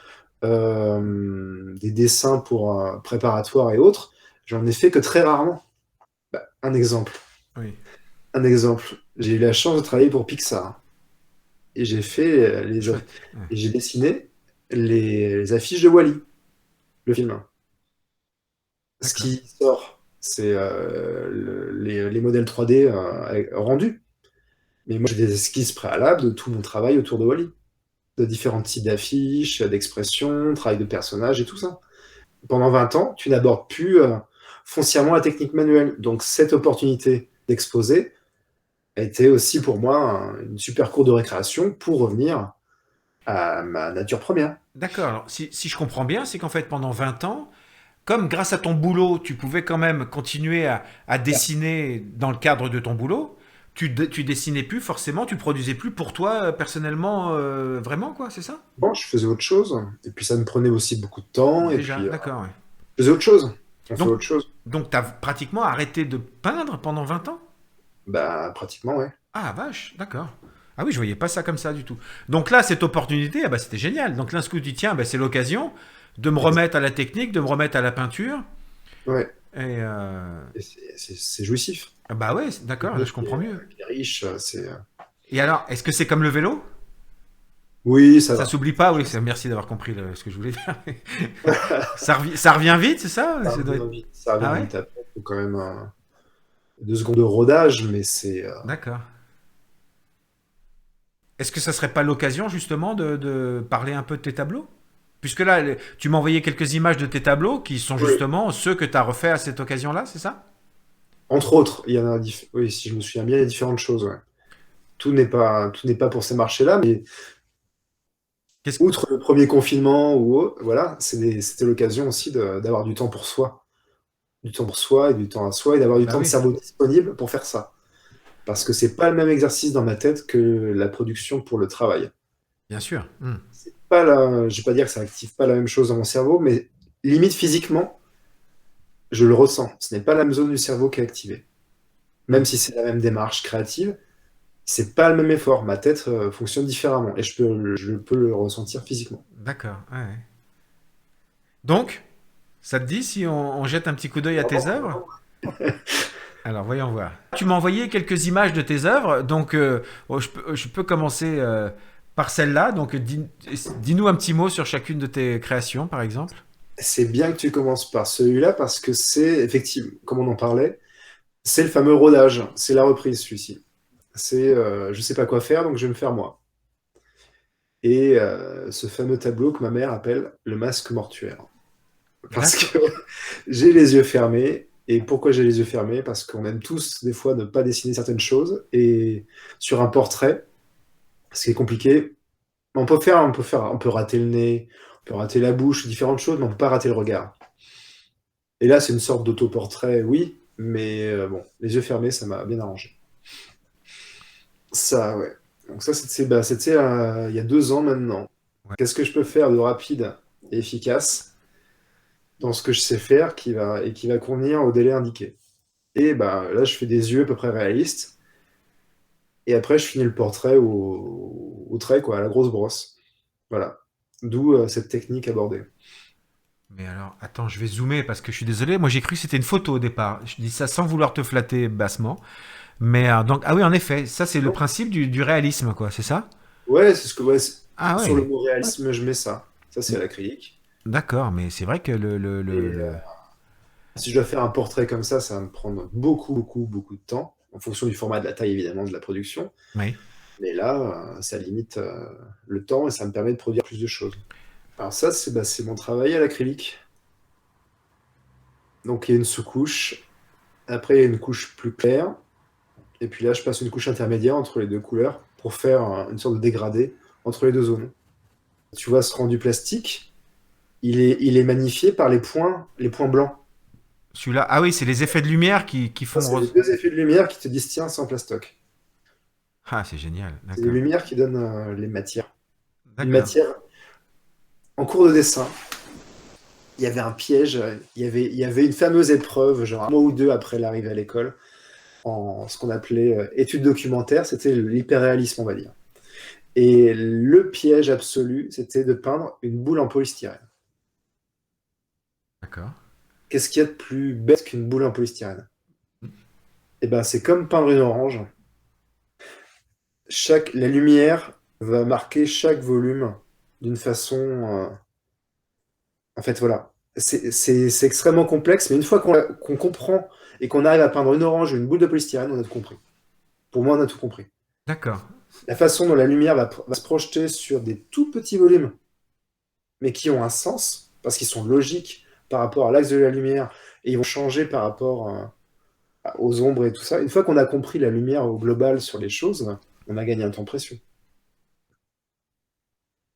des dessins pour préparatoires et autres, j'en ai fait que très rarement. Bah, un exemple. Oui. Un exemple. J'ai eu la chance de travailler pour Pixar. Et j'ai fait Chouette. Ouais. et j'ai dessiné les affiches de Wall-E, le film. Ce D'accord. qui sort, c'est les modèles 3D rendus. Mais moi, j'ai des esquisses préalables de tout mon travail autour de Wall-E, de différents types d'affiches, d'expressions, travail de personnages et tout ça. Pendant 20 ans, tu n'abordes plus foncièrement la technique manuelle. Donc, cette opportunité d'exposer a été aussi pour moi une super cour de récréation pour revenir à ma nature première. D'accord. Alors, si je comprends bien, c'est qu'en fait, pendant 20 ans, comme grâce à ton boulot, tu pouvais quand même continuer à dessiner dans le cadre de ton boulot, tu dessinais plus forcément, tu produisais plus pour toi personnellement, vraiment, quoi, c'est ça? Bon, je faisais autre chose. Et puis, ça me prenait aussi beaucoup de temps. Et Déjà, puis, d'accord, ouais. je faisais autre chose. On fait Donc, autre chose. donc tu as pratiquement arrêté de peindre pendant 20 ans? Bah, pratiquement, ouais. Ah, vache, d'accord. Ah oui, je voyais pas ça comme ça du tout. Donc là, cette opportunité, ah bah, c'était génial. Donc là, ce que tu dis, tiens, bah, c'est l'occasion de me Exact. remettre à la technique, de me remettre à la peinture. Ouais. Et Et c'est jouissif. ah bah ouais, d'accord, là, je Technique comprends mieux. qui est riche, c'est. Et alors, est-ce que c'est comme le vélo? Oui, ça Ça va. s'oublie pas, oui. Merci d'avoir compris ce que je voulais dire. Ça revient vite, c'est ça? Ça Ça doit être- revient vite. Ça Ah revient ouais? vite. Après, il faut quand même 2 secondes de rodage, mais c'est. D'accord. Est-ce que ça serait pas l'occasion justement de parler un peu de tes tableaux? Puisque là, tu m'as envoyé quelques images de tes tableaux qui sont Oui. justement ceux que tu as refaits à cette occasion-là, c'est ça? Entre autres, il y en a. Oui, si je me souviens bien, il y a différentes choses. Ouais. Tout n'est pas pour ces marchés-là, mais Qu'est-ce que- outre le premier confinement voilà, c'était l'occasion aussi d'avoir du temps pour soi. Du temps pour soi et du temps à soi et d'avoir du Bah temps de oui, cerveau disponible pour faire ça. Parce que c'est pas le même exercice dans ma tête que la production pour le travail. bien sûr. Hmm. C'est pas je vais pas dire que ça active pas la même chose dans mon cerveau, mais limite physiquement, je le ressens. Ce n'est pas la même zone du cerveau qui est activée. Même Hmm. si c'est la même démarche créative, c'est pas le même effort. Ma tête fonctionne différemment et je peux le ressentir physiquement. D'accord. Ouais, ouais. Donc, ça te dit si on jette un petit coup d'œil à tes œuvres? Alors, voyons voir. Tu m'as envoyé quelques images de tes œuvres, donc je peux commencer par celle-là. Donc, dis-nous un petit mot sur chacune de tes créations, par exemple. C'est bien que tu commences par celui-là parce que c'est effectivement, comme on en parlait, c'est le fameux rodage, c'est la reprise celui-ci. C'est je sais pas quoi faire, donc je vais me faire moi. Et ce fameux tableau que ma mère appelle le masque mortuaire. Parce D'accord. que j'ai les yeux fermés, Et pourquoi j'ai les yeux fermés? Parce qu'on aime tous, des fois, ne pas dessiner certaines choses. Et sur un portrait, ce qui est compliqué, on peut rater le nez, on peut rater la bouche, différentes choses, mais on peut pas rater le regard. Et là, c'est une sorte d'autoportrait, oui, mais bon, les yeux fermés, ça m'a bien arrangé. Ça, ouais. Donc ça, c'était il y a 2 ans maintenant. Ouais. Qu'est-ce que je peux faire de rapide et efficace dans ce que je sais faire qui va convenir au délai indiqué? Et bah, là, je fais des yeux à peu près réalistes. Et après, je finis le portrait au trait, quoi, à la grosse brosse. Voilà. D'où cette technique abordée. Mais alors, attends, je vais zoomer parce que je suis désolé. Moi, j'ai cru que c'était une photo au départ. Je dis ça sans vouloir te flatter bassement. Mais donc, ah oui, en effet, ça, c'est le Non. principe du réalisme, quoi, c'est ça? Ouais, c'est ce que ouais, Ah sur le ouais. mot réalisme, je mets ça. Ça, c'est à l'acrylique. D'accord, mais c'est vrai que Et si je dois faire un portrait comme ça va me prendre beaucoup, beaucoup, beaucoup de temps, en fonction du format, de la taille, évidemment, de la production. Oui. Mais là, ça limite le temps et ça me permet de produire plus de choses. Alors ça, c'est mon travail à l'acrylique. Donc il y a une sous-couche. Après, il y a une couche plus claire. Et puis là, je passe une couche intermédiaire entre les deux couleurs pour faire une sorte de dégradé entre les deux zones. Tu vois, ce rendu plastique, il est magnifié par les points blancs. Celui-là, ah oui, c'est les effets de lumière qui Ça, font c'est les rose. deux effets de lumière qui te disent, tiens, c'est en plastoc. Ah, c'est génial, C'est les d'accord. lumières qui donnent les matières. Une D'accord. matière, en cours de dessin, il y avait un piège, il y avait une fameuse épreuve, genre un mois ou deux après l'arrivée à l'école, en ce qu'on appelait études documentaires, c'était l'hyperréalisme, on va dire. Et le piège absolu, c'était de peindre une boule en polystyrène. D'accord. Qu'est-ce qu'il y a de plus bête qu'une boule en polystyrène? Eh ben, c'est comme peindre une orange. La lumière va marquer chaque volume d'une façon. En fait, voilà. C'est extrêmement complexe, mais une fois qu'on comprend et qu'on arrive à peindre une orange ou une boule de polystyrène, on a tout compris. Pour moi, on a tout compris. D'accord. La façon dont la lumière va se projeter sur des tout petits volumes, mais qui ont un sens, parce qu'ils sont logiques par rapport à l'axe de la lumière, et ils vont changer par rapport aux ombres et tout ça. Une fois qu'on a compris la lumière au global sur les choses, on a gagné un temps précieux.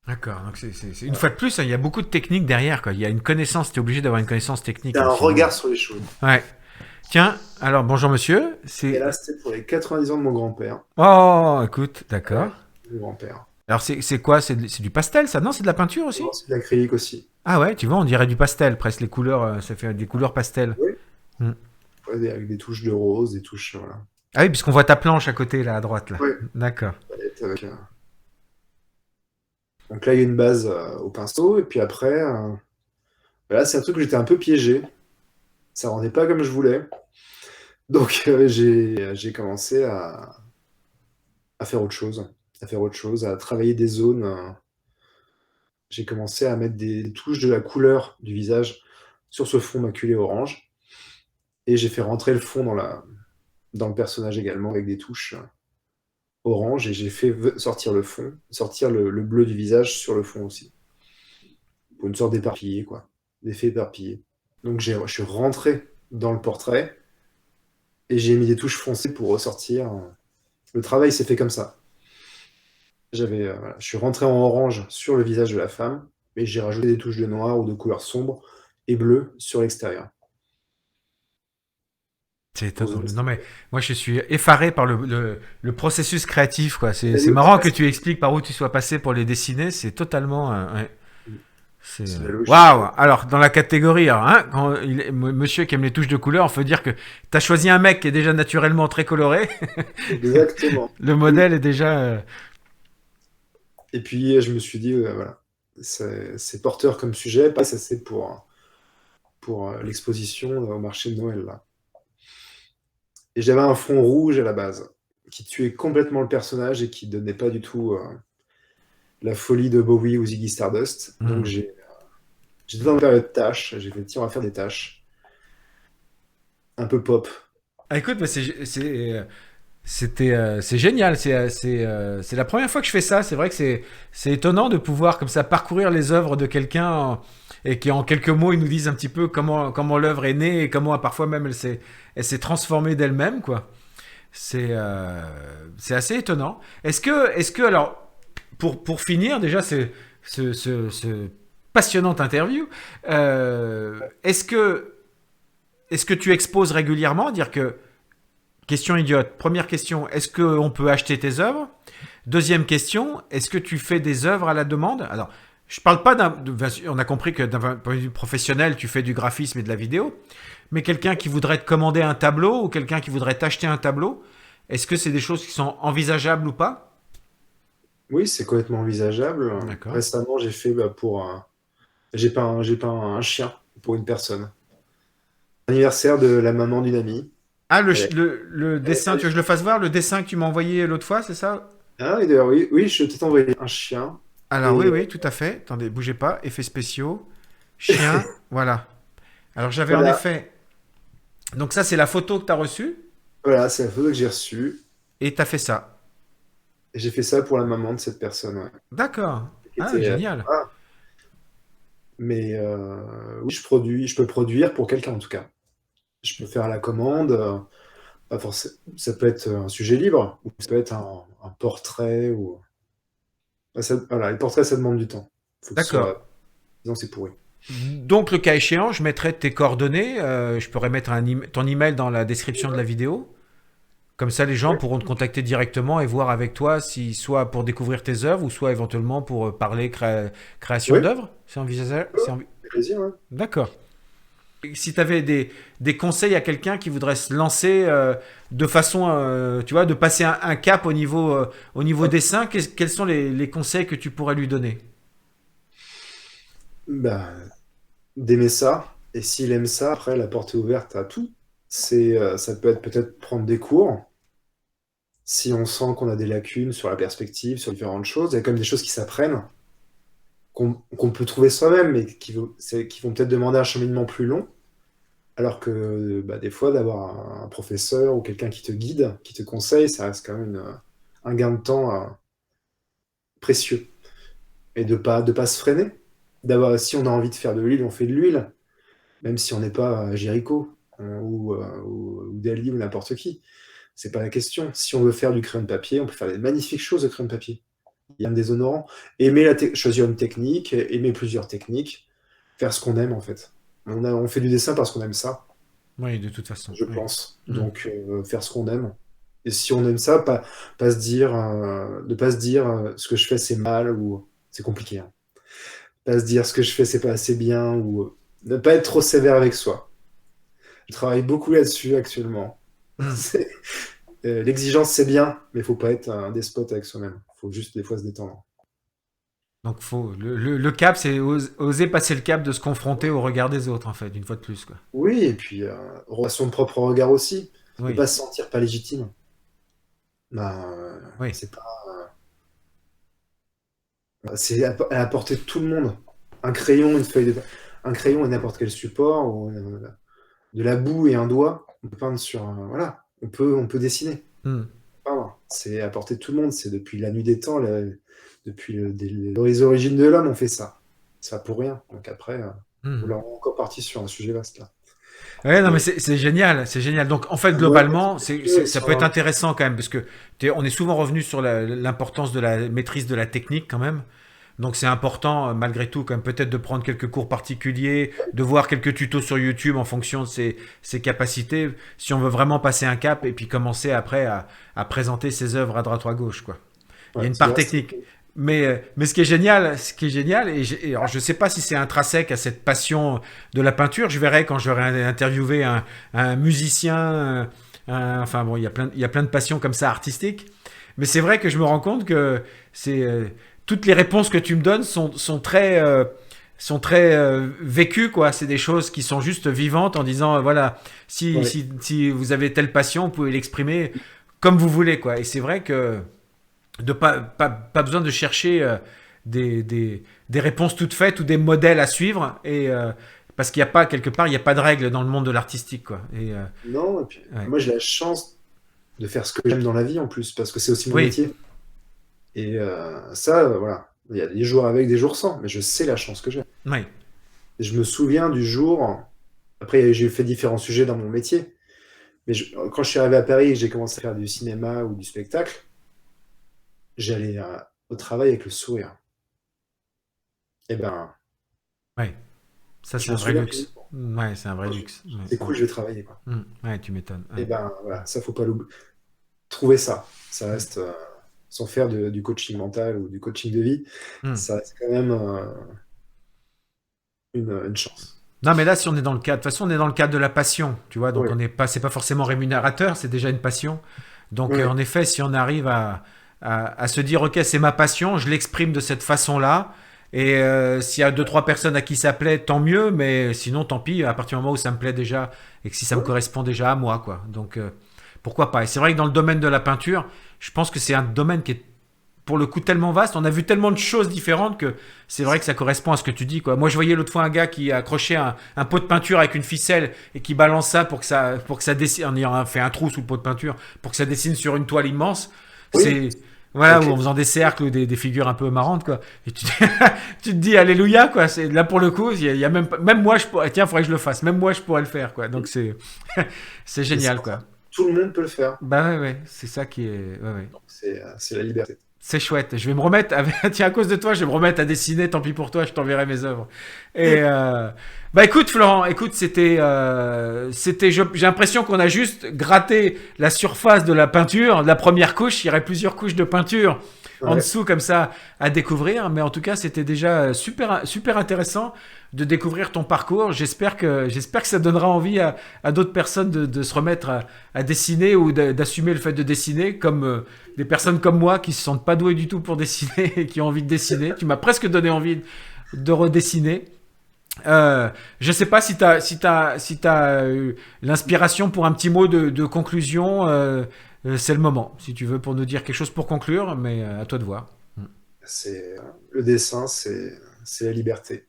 D'accord. Donc, une fois de plus, hein, il y a beaucoup de techniques derrière, quoi. Il y a une connaissance, tu es obligé d'avoir une connaissance technique, C'est hein, un sinon. regard sur les choses. Ouais. Tiens, alors, bonjour monsieur. Et C'est. là, c'était pour les 90 ans de mon grand-père. Oh, écoute, d'accord. Ouais, mon grand-père. Alors, c'est quoi? C'est du pastel, ça? Non, c'est de la peinture aussi? Non, c'est de l'acrylique aussi. Ah ouais, tu vois, on dirait du pastel, presque les couleurs, ça fait des couleurs pastel. Oui. Hmm. Ouais, avec des touches de rose, des touches, voilà. Ah oui, puisqu'on voit ta planche à côté, là, à droite, là. Ouais. D'accord. Palette donc là, il y a une base au pinceau, et puis après, là, c'est un truc que j'étais un peu piégé. Ça rendait pas comme je voulais. Donc, j'ai commencé à faire autre chose. À faire autre chose, à travailler des zones. J'ai commencé à mettre des touches de la couleur du visage sur ce fond maculé orange. Et j'ai fait rentrer le fond dans le personnage également avec des touches orange. Et j'ai fait sortir le fond, sortir le bleu du visage sur le fond aussi. Pour une sorte d'éparpillé, quoi. D'effet éparpillé. Donc je suis rentré dans le portrait et j'ai mis des touches foncées pour ressortir. Le travail s'est fait comme ça. Voilà, je suis rentré en orange sur le visage de la femme et j'ai rajouté des touches de noir ou de couleur sombre et bleu sur l'extérieur. C'est Pour étonnant. zoomer ça. Non mais moi je suis effaré par le processus créatif quoi. T'as C'est vu, marrant que tu expliques par où tu sois passé pour les dessiner. C'est totalement. Ouais. C'est c'est la logique. waouh. Alors dans la catégorie, alors, hein, Monsieur qui aime les touches de couleur, on peut dire que t'as choisi un mec qui est déjà naturellement très coloré. Exactement. Le Oui. modèle est déjà. Et puis je me suis dit, voilà, c'est porteur comme sujet. Pas ça, c'est pour l'exposition au marché de Noël là. Et j'avais un fond rouge à la base, qui tuait complètement le personnage et qui donnait pas du tout la folie de Bowie ou Ziggy Stardust. Donc Hmm. j'étais dans une période de tâches, j'ai fait tiens on va faire des tâches un peu pop. Ah, écoute, mais c'est génial. C'est la première fois que je fais ça. C'est vrai que c'est étonnant de pouvoir comme ça parcourir les œuvres de quelqu'un et qui en quelques mots ils nous disent un petit peu comment l'œuvre est née et comment parfois même elle s'est transformée d'elle-même quoi. C'est assez étonnant. Est-ce que alors pour finir déjà ce passionnante interview, est-ce que tu exposes régulièrement, dire que question idiote. Première question, est-ce qu'on peut acheter tes œuvres? Deuxième question, est-ce que tu fais des œuvres à la demande? Alors, je parle pas on a compris que d'un point de vue professionnel, tu fais du graphisme et de la vidéo, mais quelqu'un qui voudrait te commander un tableau ou quelqu'un qui voudrait t'acheter un tableau, est-ce que c'est des choses qui sont envisageables ou pas? Oui, c'est complètement envisageable. D'accord. Récemment, j'ai fait j'ai peint un chien pour une personne. Anniversaire de la maman d'une amie. Ah, Elle est- le elle est dessin, pas- tu veux que je le fasse voir? Le dessin que tu m'as envoyé l'autre fois, c'est ça? Ah, et d'ailleurs, oui, oui, je t'ai envoyé un chien. Alors, oui, Et oui, tout à fait. Attendez, bougez pas. Effets spéciaux. Chien, voilà. Alors, j'avais en voilà, effet. Donc, ça, c'est la photo que tu as reçue voilà, c'est la photo que j'ai reçue. et tu as fait ça. Et j'ai fait ça pour la maman de cette personne, ouais. D'accord. Qui Ah, était, génial. voilà. Mais oui, je peux produire pour quelqu'un en tout cas. Je peux faire la commande. Pas forcément, ça peut être un sujet libre, ou ça peut être un portrait. Voilà, les portraits, ça demande du temps. Il faut que ce D'accord. soit. Sinon, c'est pourri. Donc, le cas échéant, je mettrai tes coordonnées. Je pourrais mettre ton email dans la description de la vidéo. Comme ça, les gens Oui, pourront te contacter directement et voir avec toi, si soit pour découvrir tes œuvres ou soit éventuellement pour parler création oui, d'œuvres. C'est envisageable. avec plaisir, ouais. D'accord. Si tu avais des conseils à quelqu'un qui voudrait se lancer de façon, tu vois, de passer un cap au niveau dessin, quels sont les conseils que tu pourrais lui donner? Bah, d'aimer ça. Et s'il aime ça, après, la porte est ouverte à tout. Ça peut être peut-être prendre des cours. Si on sent qu'on a des lacunes sur la perspective, sur différentes choses, il y a quand même des choses qui s'apprennent, qu'on peut trouver soi-même, mais qui vont peut-être demander un cheminement plus long. Alors que bah, des fois, d'avoir un professeur ou quelqu'un qui te guide, qui te conseille, ça reste quand même un gain de temps précieux. Et de pas se freiner. Si on a envie de faire de l'huile, on fait de l'huile, même si on n'est pas Géricault ou Dali ou n'importe qui. C'est pas la question. Si on veut faire du crayon de papier, on peut faire des magnifiques choses de crayon de papier. Il y a un déshonorant. Choisir une technique, aimer plusieurs techniques, faire ce qu'on aime en fait. On fait du dessin parce qu'on aime ça, Oui, de toute façon. je Oui. pense. Hmm. Donc faire ce qu'on aime. Et si on aime ça, pas se dire, ne pas se dire ce que je fais c'est mal ou c'est compliqué, hein. Pas se dire ce que je fais c'est pas assez bien ou ne pas être trop sévère avec soi. Je travaille beaucoup là-dessus actuellement. Hmm. C'est- L'exigence c'est bien, mais il faut pas être un despote avec soi-même. Il faut juste des fois se détendre. Donc, le cap, c'est oser passer le cap de se confronter au regard des autres, en fait, une fois de plus, quoi. Oui, et puis son propre regard aussi. Ne Oui, pas se sentir pas légitime. Ben, oui. c'est pas, c'est à la portée de tout le monde. Un crayon, un crayon et n'importe quel support, ou de la boue et un doigt, on peut peindre sur, voilà, on peut dessiner. Hmm. Peindre. C'est à portée de tout le monde. C'est depuis la nuit des temps, depuis les origines de l'homme, on fait ça. Ça pour rien. Donc après, Hmm. on est encore parti sur un sujet vaste là. Ouais, non, mais Mais c'est génial, c'est génial. Donc, en fait, ouais, globalement, ça peut être sur intéressant quand même, parce que on est souvent revenu sur l'importance de la maîtrise de la technique quand même. Donc, c'est important, malgré tout, quand même, peut-être de prendre quelques cours particuliers, de voir quelques tutos sur YouTube en fonction de ses capacités, si on veut vraiment passer un cap et puis commencer après à présenter ses œuvres à droite ou à gauche, quoi. Il y ouais, a une c'est part vrai, technique. Mais ce qui est génial, alors je sais pas si c'est intrinsèque à cette passion de la peinture. Je verrai quand j'aurai interviewé un musicien. Enfin bon, il y a plein de passions comme ça artistiques. Mais c'est vrai que je me rends compte que c'est toutes les réponses que tu me donnes sont très vécues quoi. C'est des choses qui sont juste vivantes en disant voilà ouais. si vous avez telle passion, vous pouvez l'exprimer comme vous voulez quoi. Et c'est vrai que de pas besoin de chercher des réponses toutes faites ou des modèles à suivre parce qu'il n'y a pas quelque part il n'y a pas de règles dans le monde de l'artistique quoi et Non, et puis ouais. moi j'ai la chance de faire ce que j'aime dans la vie en plus, parce que c'est aussi mon Oui, métier. Et ça, voilà, il y a des jours avec, des jours sans, mais je sais la chance que j'ai. oui, Et je me souviens du jour, après j'ai fait différents sujets dans mon métier, mais quand je suis arrivé à Paris et que j'ai commencé à faire du cinéma ou du spectacle, j'allais au travail avec le sourire. Et ben, oui. Ça, je c'est m'en un vrai souviens luxe. physiquement. Ouais, c'est un vrai luxe. C'est Ouais, cool, je vais travailler, quoi. ouais, tu m'étonnes. Et Ouais. ben, voilà, ça, faut pas l'oublier. Trouver ça, ça Mm, reste, sans faire du coaching mental ou du coaching de vie, mm. ça reste quand même une chance. Non, mais là, si on est dans le cadre, de toute façon, on est dans le cadre de la passion, tu vois, donc Oui, on n'est pas, c'est pas forcément rémunérateur, c'est déjà une passion. Donc, oui, en effet, si on arrive à se dire, ok, c'est ma passion, je l'exprime de cette façon-là, et s'il y a deux, trois personnes à qui ça plaît, tant mieux, mais sinon, tant pis, à partir du moment où ça me plaît déjà, et que si ça me oui, correspond déjà à moi, quoi. Donc, pourquoi pas. Et c'est vrai que dans le domaine de la peinture, je pense que c'est un domaine qui est pour le coup tellement vaste, on a vu tellement de choses différentes que c'est vrai que ça correspond à ce que tu dis, quoi. Moi, je voyais l'autre fois un gars qui accrochait un pot de peinture avec une ficelle et qui balance ça pour que ça dessine, en ayant fait un trou sous le pot de peinture, pour que ça dessine sur une toile immense. oui, C'est voilà, ou ok. en faisant des cercles ou des figures un peu marrantes, quoi. Et tu te dis alléluia, quoi. C'est là pour le coup, il y a même moi je pourrais, tiens, faudrait que je le fasse. Même moi je pourrais le faire, quoi. Donc c'est Et ça, génial, quoi. tout le monde peut le faire. Bah ouais, ouais, c'est ça qui est, ouais, ouais. Donc, c'est la liberté. C'est chouette. Je vais me remettre. Tiens, à cause de toi, je vais me remettre à dessiner. Tant pis pour toi, je t'enverrai mes œuvres. Et bah écoute, Florent, écoute, j'ai l'impression qu'on a juste gratté la surface de la peinture, de la première couche. Il y aurait plusieurs couches de peinture en Ouais, dessous comme ça à découvrir. Mais en tout cas, c'était déjà super, super intéressant de découvrir ton parcours. J'espère que ça donnera envie à d'autres personnes de se remettre à dessiner ou d'assumer le fait de dessiner, comme des personnes comme moi qui se sentent pas douées du tout pour dessiner et qui ont envie de dessiner. Tu m'as presque donné envie de redessiner. Je sais pas si t'as eu l'inspiration pour un petit mot de conclusion. C'est le moment, si tu veux, pour nous dire quelque chose pour conclure, mais à toi de voir. c'est le dessin, c'est la liberté.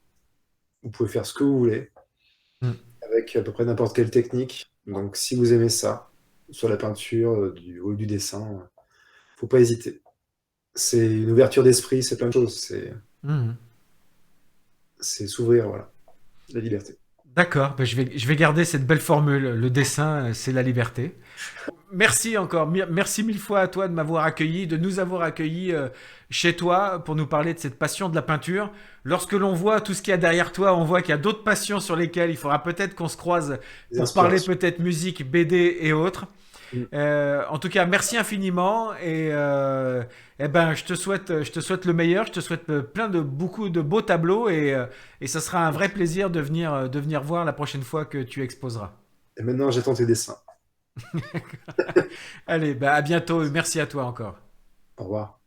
Vous pouvez faire ce que vous voulez Mm. avec à peu près n'importe quelle technique. Donc, si vous aimez ça, soit la peinture, ou du dessin, faut pas hésiter. C'est une ouverture d'esprit, c'est plein de choses. Mm. C'est s'ouvrir, voilà, la liberté. D'accord, ben je vais garder cette belle formule. Le dessin, c'est la liberté. Merci encore. Merci mille fois à toi de m'avoir accueilli, de nous avoir accueillis chez toi pour nous parler de cette passion de la peinture. Lorsque l'on voit tout ce qu'il y a derrière toi, on voit qu'il y a d'autres passions sur lesquelles il faudra peut-être qu'on se croise Des pour parler inspirations. peut-être musique, BD et autres. Mm. En tout cas, merci infiniment et eh ben, je te souhaite le meilleur. Je te souhaite beaucoup de beaux tableaux et ça sera un vrai plaisir de venir voir la prochaine fois que tu exposeras. Et maintenant, j'attends tes dessins. Allez, bah, à bientôt. Merci à toi encore. Au revoir.